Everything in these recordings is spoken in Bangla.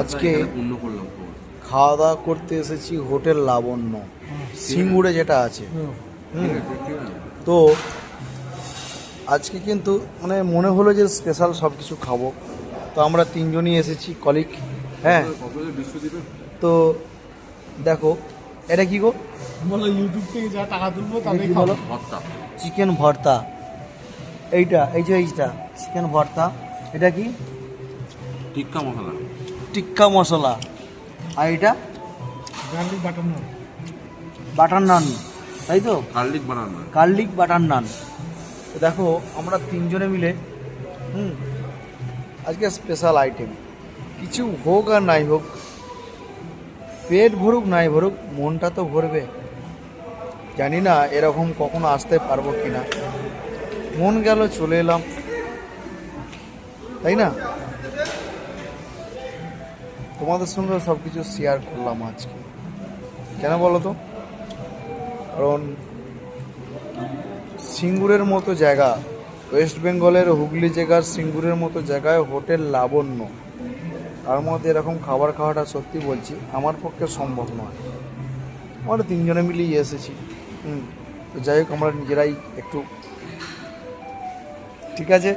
আজকে খাওয়া দাওয়া করতে এসেছি হোটেল লাবণ্য সিঙ্গুরে যেটা আছে। তো আজকে কিন্তু মানে মনে হলো যে স্পেশাল সব কিছু খাবো, তো আমরা তিনজনই এসেছি কলিগ। হ্যাঁ, তো দেখো এটা কি গো, বলো ইউটিউব থেকে যা টাকা তুলবো তাদের কি বলো? চিকেন ভর্তা। এইটা এই যে এইটা চিকেন ভর্তা। এটা কি? টিক্কা মশলা। টিক্কা মশলা। আর এটা গার্লিক বাটার নান। বাটার নান, তাই তো? গার্লিক বানানো। গার্লিক বাটার নান। তো দেখো আমরা তিনজনে মিলে আজকে স্পেশাল আইটেম। কিছু হোক আর নাই হোক, পেট ভরুক নাই ভরুক, মনটা তো ভরবে। জানি না এরকম কখনো আসতে পারবো কি না, মন গেল চলে এলাম, তাই না? তোমাদের সঙ্গে সব কিছু শেয়ার করলাম আজকে। কেন বলো তো? কারণ সিঙ্গুরের মতো জায়গা, ওয়েস্ট বেঙ্গলের হুগলি জেলার সিঙ্গুরের মতো জায়গায় হোটেল লাবণ্য, তার মধ্যে এরকম খাবার খাওয়াটা সত্যি বলছি আমার পক্ষে সম্ভব নয়। আমরা তিনজনে মিলেই এসেছি। তো যাই হোক, আমরা নিজেরাই একটু ঠিক আছে,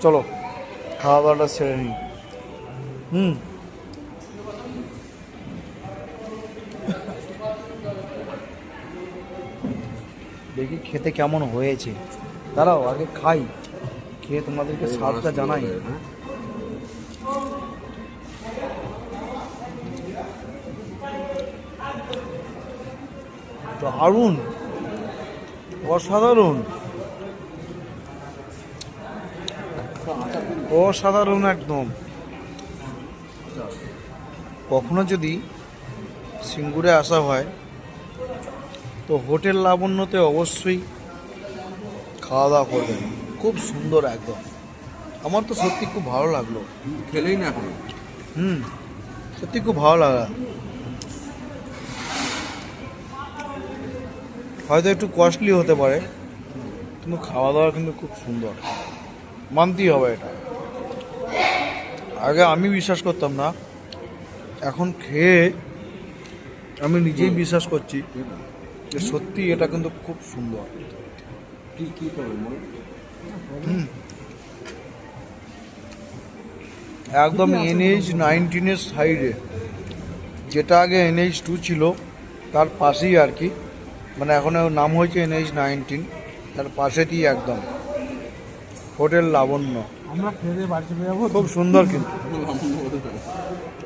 চলো খাওয়া দাওয়াটা সেরে নিই। দেখি খেতে কেমন হয়েছে, দাঁড়াও আগে খাই, খেয়ে তোমাদেরকে স্বাদটা জানাই। দারুণ, অসাধারণ, অসাধারণ একদম। কখনো যদি সিঙ্গুরে আসা হয় তো হোটেল লাবণ্যতে অবশ্যই খাওয়া দাওয়া করবেন। খুব সুন্দর একদম, আমার তো সত্যি খুব ভালো লাগলো। খেলেই না এখন। সত্যি খুব ভালো লাগা। হয়তো একটু কস্টলি হতে পারে, কিন্তু খাওয়া দাওয়া কিন্তু খুব সুন্দর, মানতেই হবে এটা। আগে আমি বিশ্বাস করতাম না, এখন খেয়ে আমি নিজেই বিশ্বাস করছি যে সত্যি এটা কিন্তু খুব সুন্দর। কি করবেন? একদম NH-19 সাইডে, যেটা আগে NH-2 ছিল তার পাশেই আর কি, মানে এখন নাম হয়েছে NH-19, তার পাশেতেই একদম হোটেল লাবণ্য। আমরা খেয়ে বাড়ি চলে যাবো। খুব সুন্দর কিন্তু।